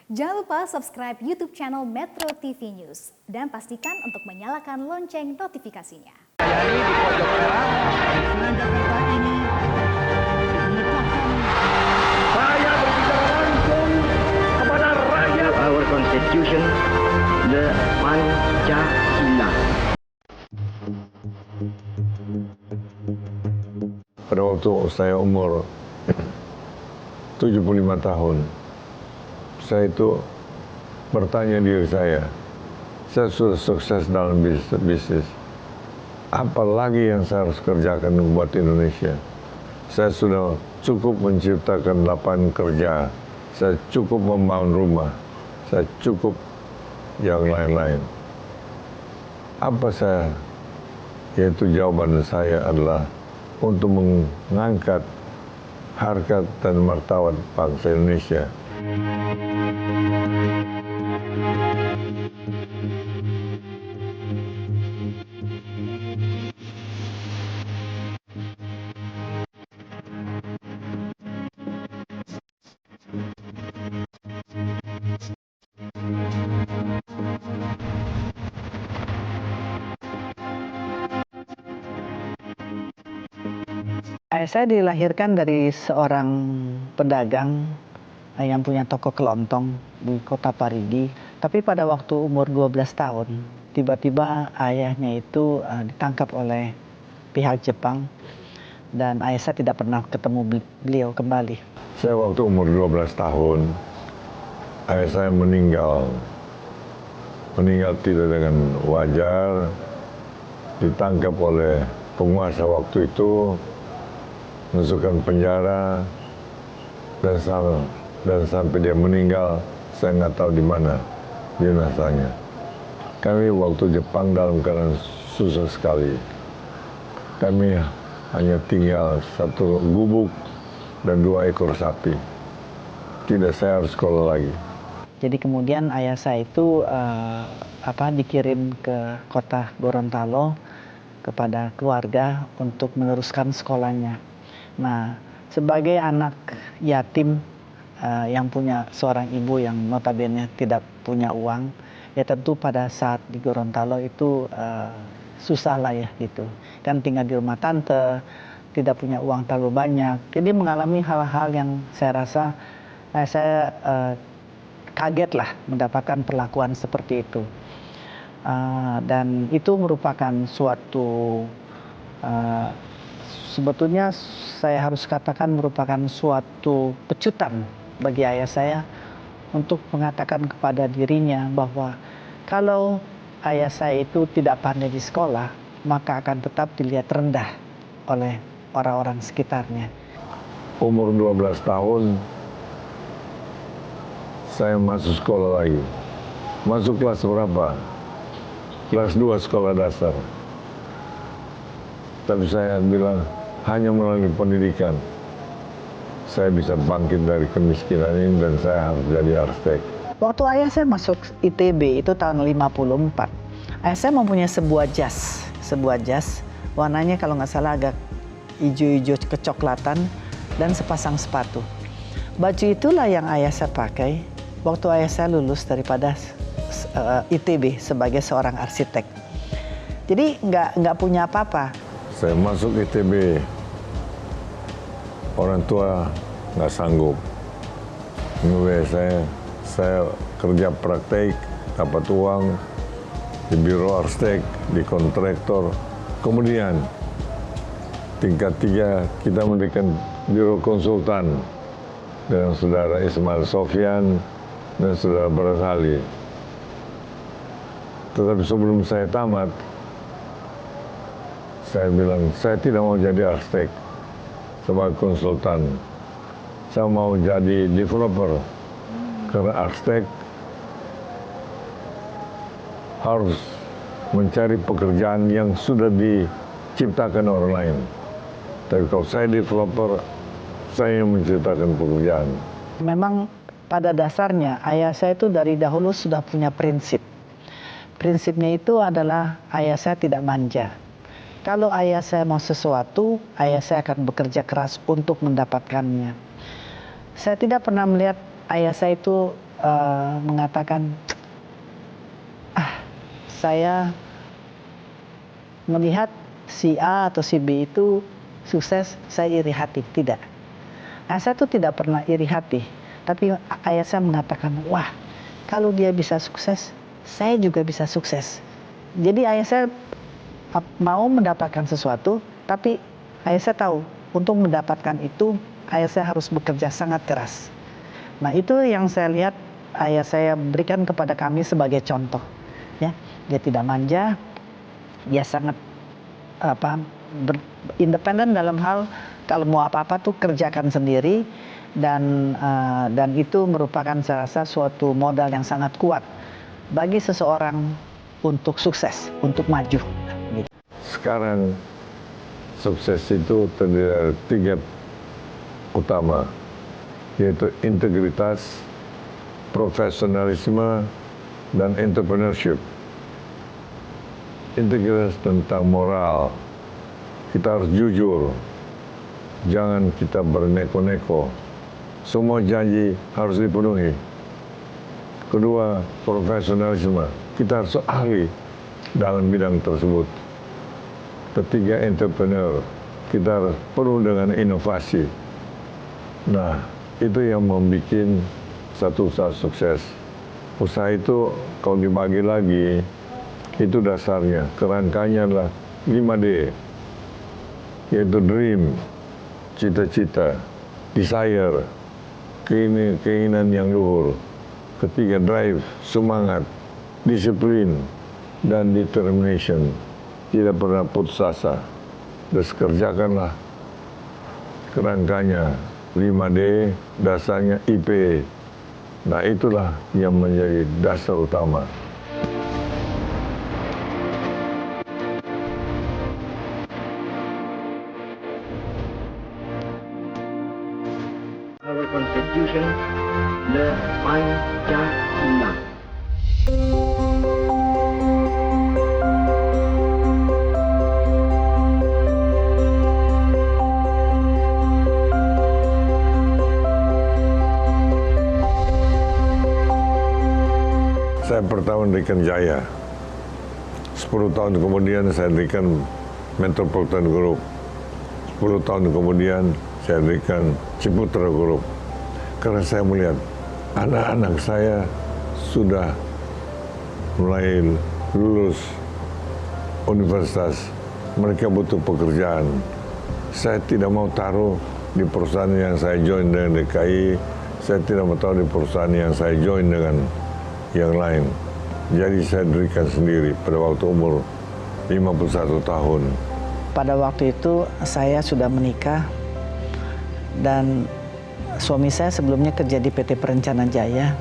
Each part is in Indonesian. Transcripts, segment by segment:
Jangan lupa subscribe YouTube channel Metro TV News dan pastikan untuk menyalakan lonceng notifikasinya. Di pojok merah, Senayan Jakarta ini saya berbicara langsung kepada rakyat. Our Constitution, the Pancasila. Pada waktu saya umur 75 tahun, saya itu bertanya diri saya sudah sukses dalam bisnis, apa lagi yang saya harus kerjakan buat Indonesia? Saya sudah cukup menciptakan lapangan kerja, saya cukup membangun rumah, saya cukup yang lain-lain. Apa saya? Yaitu jawaban saya adalah untuk mengangkat harkat dan martabat bangsa Indonesia. Saya dilahirkan dari seorang pedagang yang punya toko kelontong di Kota Parigi. Tapi pada waktu umur 12 tahun, tiba-tiba ayahnya itu ditangkap oleh pihak Jepang dan ayah saya tidak pernah ketemu beliau kembali. Saya waktu umur 12 tahun, ayah saya meninggal tidak dengan wajar, ditangkap oleh penguasa waktu itu, masukkan penjara, dan sampai dia meninggal, saya nggak tahu di mana jenazahnya. Kami waktu Jepang dalam keadaan susah sekali. Kami hanya tinggal satu gubuk dan 2 ekor sapi. Tidak, saya harus sekolah lagi. Jadi kemudian ayah saya itu dikirim ke kota Gorontalo kepada keluarga untuk meneruskan sekolahnya. Nah, sebagai anak yatim yang punya seorang ibu yang notabene tidak punya uang, ya tentu pada saat di Gorontalo itu susah lah ya gitu. Kan tinggal di rumah tante, tidak punya uang terlalu banyak. Jadi mengalami hal-hal yang saya rasa saya kaget lah mendapatkan perlakuan seperti itu. Dan itu merupakan suatu sebetulnya saya harus katakan merupakan suatu pecutan bagi ayah saya untuk mengatakan kepada dirinya bahwa kalau ayah saya itu tidak pandai di sekolah, maka akan tetap dilihat rendah oleh orang-orang sekitarnya. Umur 12 tahun, saya masuk sekolah lagi. Masuk kelas berapa? Kelas 2 sekolah dasar. Tapi saya bilang, hanya melalui pendidikan saya bisa bangkit dari kemiskinan ini dan saya harus jadi arsitek. Waktu ayah saya masuk ITB itu tahun 54. Ayah saya mempunyai sebuah jas warnanya kalau nggak salah agak hijau-hijau kecoklatan dan sepasang sepatu. Baju itulah yang ayah saya pakai waktu ayah saya lulus daripada ITB sebagai seorang arsitek. Jadi nggak punya apa-apa. Saya masuk ITB, orang tua nggak sanggup. Saya kerja praktek, dapat uang di biro arsitek, di kontraktor. Kemudian tingkat 3 kita mendirikan biro konsultan dengan saudara Ismail Sofyan dan saudara Barasali. Tetapi sebelum saya tamat, saya bilang, saya tidak mau jadi arsitek sebagai konsultan. Saya mau jadi developer. Karena arsitek harus mencari pekerjaan yang sudah diciptakan orang lain. Tapi kalau saya developer, saya yang menciptakan pekerjaan. Memang pada dasarnya ayah saya itu dari dahulu sudah punya prinsip. Prinsipnya itu adalah ayah saya tidak manja. Kalau ayah saya mau sesuatu, ayah saya akan bekerja keras untuk mendapatkannya. Saya tidak pernah melihat ayah saya itu mengatakan, saya melihat si A atau si B itu sukses, saya iri hati. Tidak. Ayah saya tuh tidak pernah iri hati. Tapi ayah saya mengatakan, wah, kalau dia bisa sukses, saya juga bisa sukses. Jadi ayah saya mau mendapatkan sesuatu, tapi ayah saya tahu, untuk mendapatkan itu, ayah saya harus bekerja sangat keras. Nah, itu yang saya lihat ayah saya berikan kepada kami sebagai contoh. Ya, dia tidak manja, dia sangat independen dalam hal kalau mau apa-apa tuh kerjakan sendiri, dan itu merupakan saya rasa suatu modal yang sangat kuat bagi seseorang untuk sukses, untuk maju. Sekarang sukses itu terdiri dari 3 utama, yaitu integritas, profesionalisme, dan entrepreneurship. Integritas tentang moral, kita harus jujur, jangan kita berneko-neko, semua janji harus dipenuhi. Kedua, profesionalisme, kita harus ahli dalam bidang tersebut. Ketiga, entrepreneur, kita harus penuh dengan inovasi. Nah, itu yang membuat satu usaha sukses. Usaha itu kalau dibagi lagi, itu dasarnya, kerangkanya adalah 5D, yaitu dream, cita-cita, desire, keinginan yang luhur. Ketiga, drive, semangat, disiplin, dan determination. Tidak pernah putus asa. Terus kerjakanlah kerangkanya 5D, dasarnya IP. Nah, itulah yang menjadi dasar utama. Our Constitution, the Pancasila. Saya pertama dirikan Jaya. 10 tahun kemudian saya dirikan Metropolitan Group. 10 tahun kemudian saya dirikan Ciputra Group. Karena saya melihat anak-anak saya sudah mulai lulus universitas. Mereka butuh pekerjaan. Saya tidak mau taruh di perusahaan yang saya join dengan DKI. Saya tidak mau taruh di perusahaan yang saya join dengan yang lain. Jadi saya dirikan sendiri pada waktu umur 51 tahun. Pada waktu itu saya sudah menikah dan suami saya sebelumnya kerja di PT Perencana Jaya.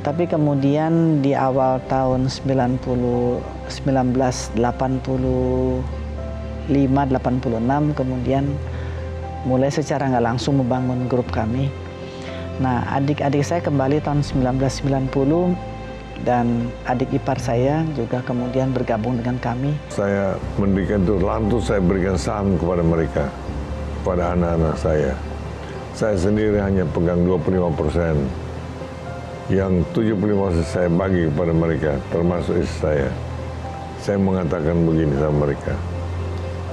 Tapi kemudian di awal tahun 1985-86 kemudian mulai secara nggak langsung membangun grup kami. Nah, adik-adik saya kembali tahun 1990 dan adik ipar saya juga kemudian bergabung dengan kami. Saya mendirikan itu, lalu saya berikan saham kepada mereka, kepada anak-anak saya. Saya sendiri hanya pegang 25%. Yang 75% saya bagi kepada mereka, termasuk istri saya. Saya mengatakan begini sama mereka,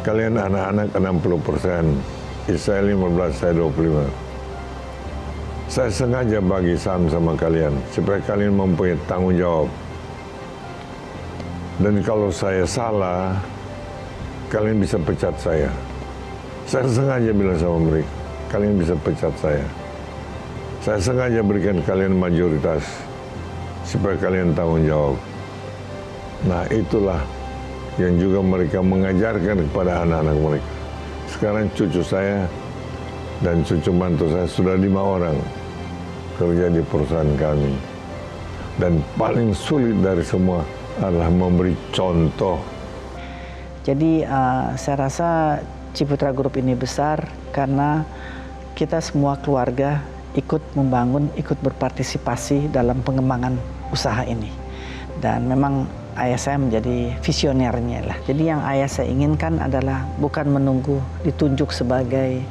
kalian anak-anak 60%, istri saya 15%, saya 25%. Saya sengaja bagi saham sama kalian, supaya kalian mempunyai tanggung jawab. Dan kalau saya salah, kalian bisa pecat saya. Saya sengaja bilang sama mereka, kalian bisa pecat saya. Saya sengaja berikan kalian mayoritas, supaya kalian tanggung jawab. Nah, itulah yang juga mereka mengajarkan kepada anak-anak mereka. Sekarang cucu saya dan cucu mantu saya sudah 5 orang kerja di perusahaan kami. Dan paling sulit dari semua adalah memberi contoh. Jadi saya rasa Ciputra Group ini besar karena kita semua keluarga ikut membangun, ikut berpartisipasi dalam pengembangan usaha ini. Dan memang ayah saya menjadi visionernya lah. Jadi yang ayah saya inginkan adalah bukan menunggu ditunjuk sebagai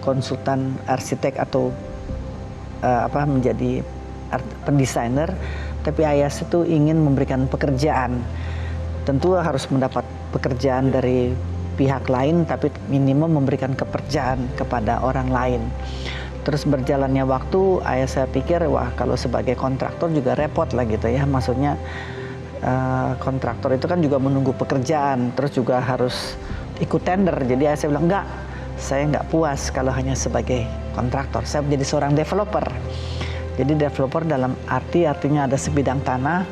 konsultan arsitek atau menjadi pendesainer, tapi ayah saya itu ingin memberikan pekerjaan. Tentu harus mendapat pekerjaan dari pihak lain, tapi minimum memberikan kepercayaan kepada orang lain. Terus berjalannya waktu, ayah saya pikir, wah kalau sebagai kontraktor juga repot lah gitu ya. Maksudnya kontraktor itu kan juga menunggu pekerjaan, terus juga harus ikut tender. Jadi ayah saya bilang, enggak, saya nggak puas kalau hanya sebagai kontraktor. Saya menjadi seorang developer. Jadi developer dalam artinya ada sebidang tanah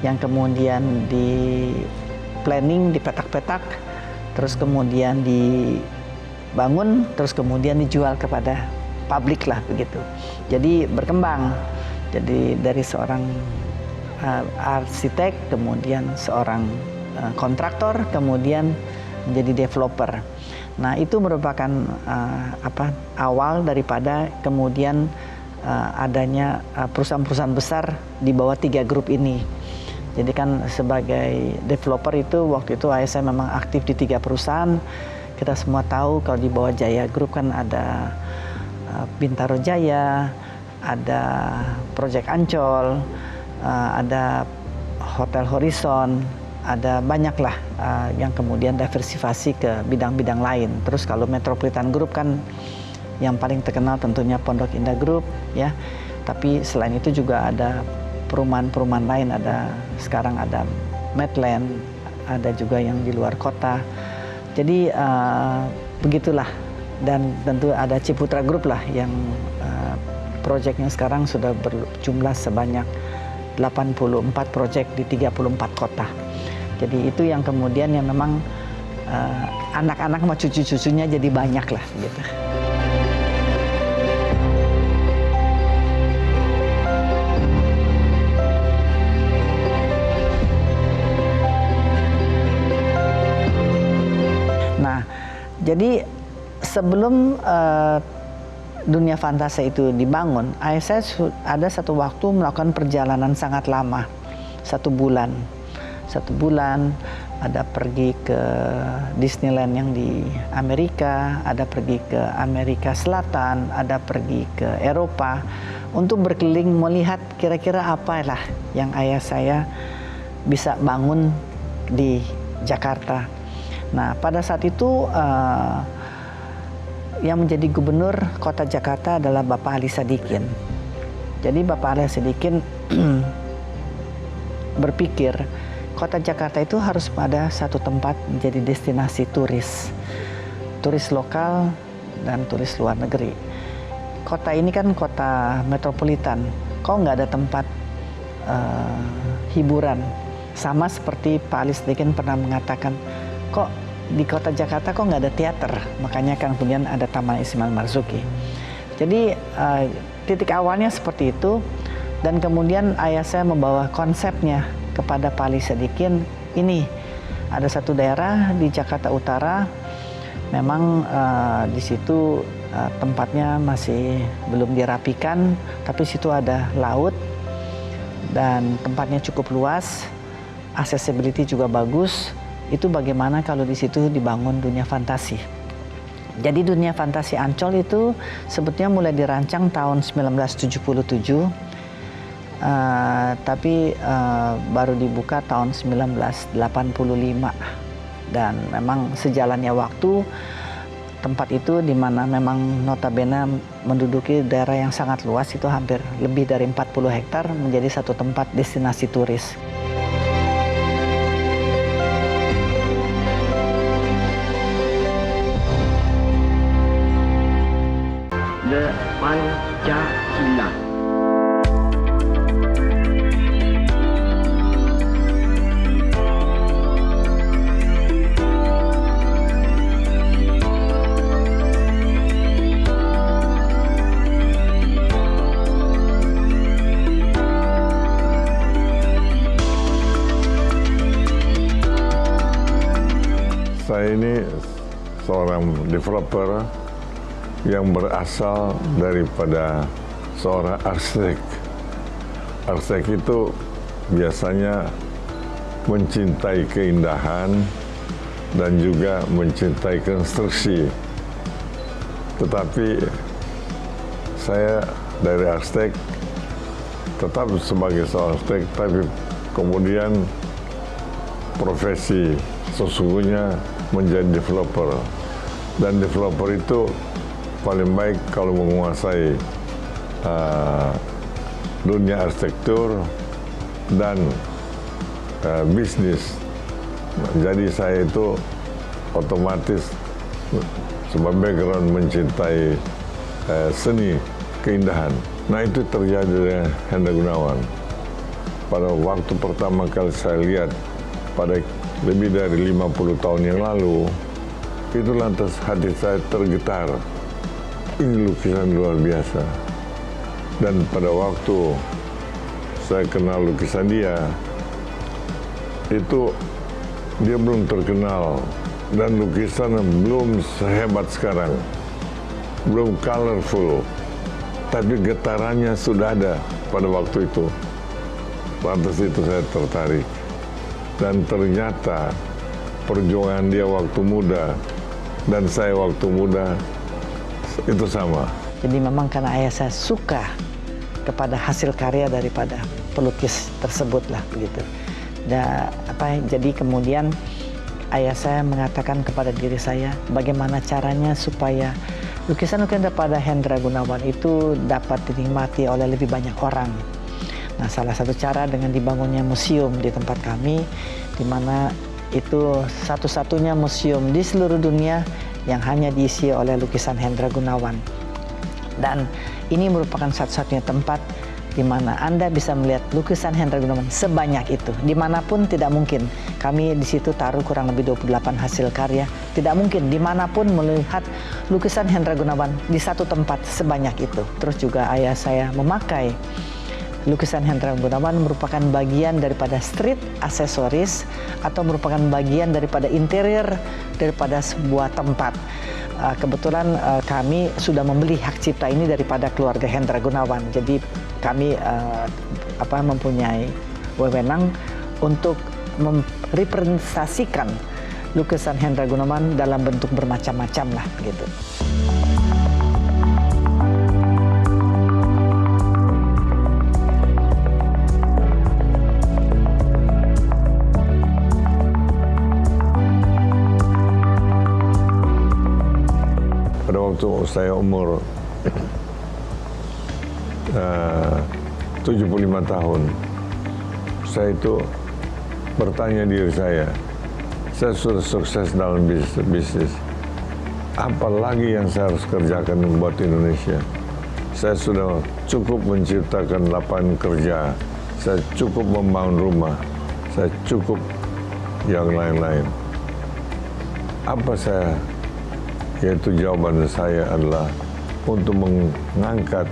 yang kemudian di planning, dipetak-petak, terus kemudian dibangun, terus kemudian dijual kepada publik lah begitu. Jadi berkembang. Jadi dari seorang arsitek, kemudian seorang kontraktor, kemudian menjadi developer. Nah, itu merupakan awal daripada kemudian adanya perusahaan-perusahaan besar di bawah 3 grup ini. Jadi kan sebagai developer itu waktu itu ayah saya memang aktif di 3 perusahaan. Kita semua tahu kalau di bawah Jaya Group kan ada Bintaro Jaya, ada Project Ancol, ada Hotel Horizon, ada banyaklah yang kemudian diversifikasi ke bidang-bidang lain. Terus kalau Metropolitan Group kan yang paling terkenal tentunya Pondok Indah Group ya. Tapi selain itu juga ada perumahan-perumahan lain, sekarang ada Medland, ada juga yang di luar kota. Jadi begitulah, dan tentu ada Ciputra Group lah yang proyeknya sekarang sudah berjumlah sebanyak 84 proyek di 34 kota. Jadi itu yang kemudian yang memang anak-anak sama cucu-cucunya jadi banyak lah gitu. Nah, jadi sebelum dunia fantasi itu dibangun, ayah saya ada satu waktu melakukan perjalanan sangat lama, 1 bulan. 1 bulan, ada pergi ke Disneyland yang di Amerika, ada pergi ke Amerika Selatan, ada pergi ke Eropa untuk berkeliling melihat kira-kira apalah yang ayah saya bisa bangun di Jakarta. Nah, pada saat itu yang menjadi gubernur kota Jakarta adalah Bapak Ali Sadikin. Jadi Bapak Ali Sadikin berpikir kota Jakarta itu harus ada satu tempat menjadi destinasi turis lokal dan turis luar negeri. Kota ini kan kota metropolitan, kok nggak ada tempat hiburan? Sama seperti Pak Ali Sadikin pernah mengatakan, kok di kota Jakarta kok nggak ada teater? Makanya kan kemudian ada Taman Ismail Marzuki. Jadi titik awalnya seperti itu, dan kemudian ayah saya membawa konsepnya kepada Pak Ali Sadikin. Ini ada satu daerah di Jakarta Utara, memang di situ tempatnya masih belum dirapikan, tapi situ ada laut dan tempatnya cukup luas, accessibility juga bagus. Itu bagaimana kalau di situ dibangun dunia fantasi. Jadi dunia fantasi Ancol itu sebetulnya mulai dirancang tahun 1977. Tapi baru dibuka tahun 1985, dan memang sejalannya waktu tempat itu di mana memang notabene menduduki daerah yang sangat luas, itu hampir lebih dari 40 hektar, menjadi satu tempat destinasi turis. Le Pancasila. Saya ini seorang developer yang berasal daripada seorang arsitek. Arsitek itu biasanya mencintai keindahan dan juga mencintai konstruksi. Tetapi saya dari arsitek tetap sebagai seorang arsitek, tapi kemudian profesi sesungguhnya menjadi developer. Dan developer itu paling baik kalau menguasai dunia arsitektur dan bisnis. Jadi saya itu otomatis sebagai background mencintai seni, keindahan. Nah itu terjadi dengan Hendra Gunawan. Pada waktu pertama kali saya lihat pada lebih dari 50 tahun yang lalu, itu lantas hati saya tergetar. Ini lukisan luar biasa. Dan pada waktu saya kenal lukisan dia, itu dia belum terkenal dan lukisannya belum sehebat sekarang, belum colorful, tapi getarannya sudah ada pada waktu itu. Lantas itu saya tertarik. Dan ternyata perjuangan dia waktu muda dan saya waktu muda itu sama. Jadi memang karena ayah saya suka kepada hasil karya daripada pelukis tersebut lah begitu. Dan jadi kemudian ayah saya mengatakan kepada diri saya bagaimana caranya supaya lukisan-lukisan daripada Hendra Gunawan itu dapat dinikmati oleh lebih banyak orang. Nah, salah satu cara dengan dibangunnya museum di tempat kami, di mana itu satu-satunya museum di seluruh dunia yang hanya diisi oleh lukisan Hendra Gunawan. Dan ini merupakan satu-satunya tempat di mana Anda bisa melihat lukisan Hendra Gunawan sebanyak itu. Dimanapun tidak mungkin. Kami di situ taruh kurang lebih 28 hasil karya. Tidak mungkin dimanapun melihat lukisan Hendra Gunawan di satu tempat sebanyak itu. Terus juga ayah saya memakai lukisan Hendra Gunawan merupakan bagian daripada street aksesoris atau merupakan bagian daripada interior daripada sebuah tempat. Kebetulan kami sudah membeli hak cipta ini daripada keluarga Hendra Gunawan. Jadi kami mempunyai wewenang untuk merepresentasikan lukisan Hendra Gunawan dalam bentuk bermacam-macam lah gitu. Pada waktu saya umur 75 tahun, saya itu bertanya diri saya sudah sukses dalam bisnis, apa lagi yang saya harus kerjakan buat Indonesia? Saya sudah cukup menciptakan lapangan kerja, saya cukup membangun rumah, saya cukup yang lain-lain. Apa saya? Yaitu jawaban saya adalah untuk mengangkat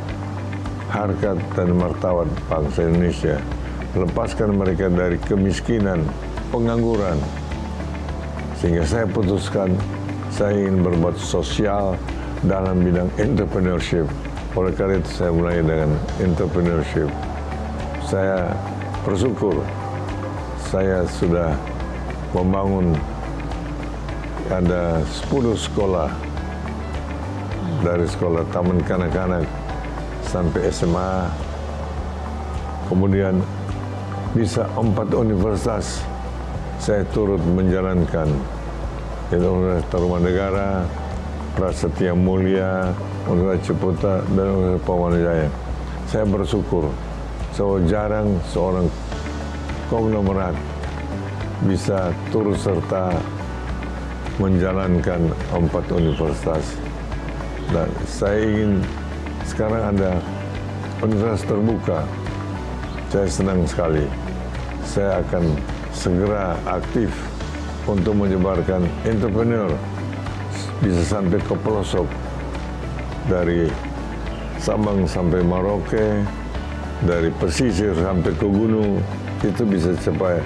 harkat dan martabat bangsa Indonesia, lepaskan mereka dari kemiskinan, pengangguran. Sehingga saya putuskan saya ingin berbuat sosial dalam bidang entrepreneurship. Oleh karena itu saya mulai dengan entrepreneurship. Saya bersyukur saya sudah membangun ada 10 sekolah, dari sekolah taman kanak-kanak sampai SMA, kemudian bisa 4 universitas saya turut menjalankan, yaitu Universitas Tarumanegara, Prasetya Mulia, Universitas Ciputa, dan Universitas Pamanjaya. Saya bersyukur, jarang seorang konglomerat bisa turut serta menjalankan 4 universitas. Dan saya ingin sekarang ada universitas terbuka. Saya senang sekali. Saya akan segera aktif untuk menyebarkan entrepreneur bisa sampai ke pelosok, dari Sabang sampai Merauke, dari pesisir sampai ke gunung, itu bisa dicapai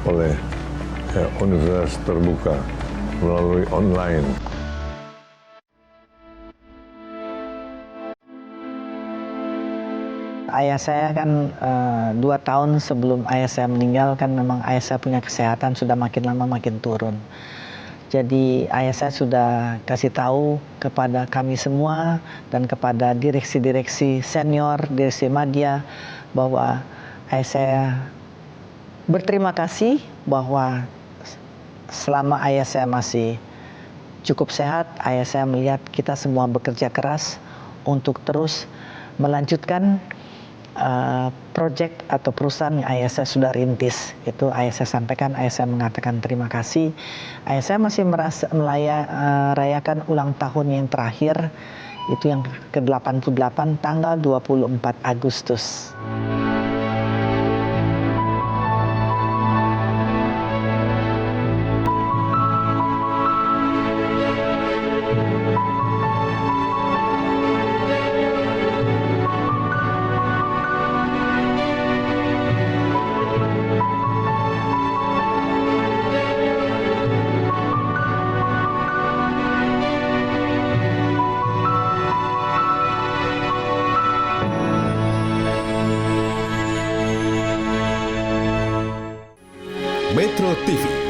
oleh universitas terbuka melalui online. Ayah saya kan 2 tahun sebelum ayah saya meninggal kan memang ayah saya punya kesehatan sudah makin lama makin turun. Jadi ayah saya sudah kasih tahu kepada kami semua dan kepada direksi-direksi senior, direksi media bahwa ayah saya berterima kasih bahwa selama ayah saya masih cukup sehat, ayah saya melihat kita semua bekerja keras untuk terus melanjutkan proyek atau perusahaan yang ayah saya sudah rintis. Itu ayah saya sampaikan, ayah saya mengatakan terima kasih. Ayah saya masih merayakan ulang tahun yang terakhir, itu yang ke-88 tanggal 24 Agustus. Metro TV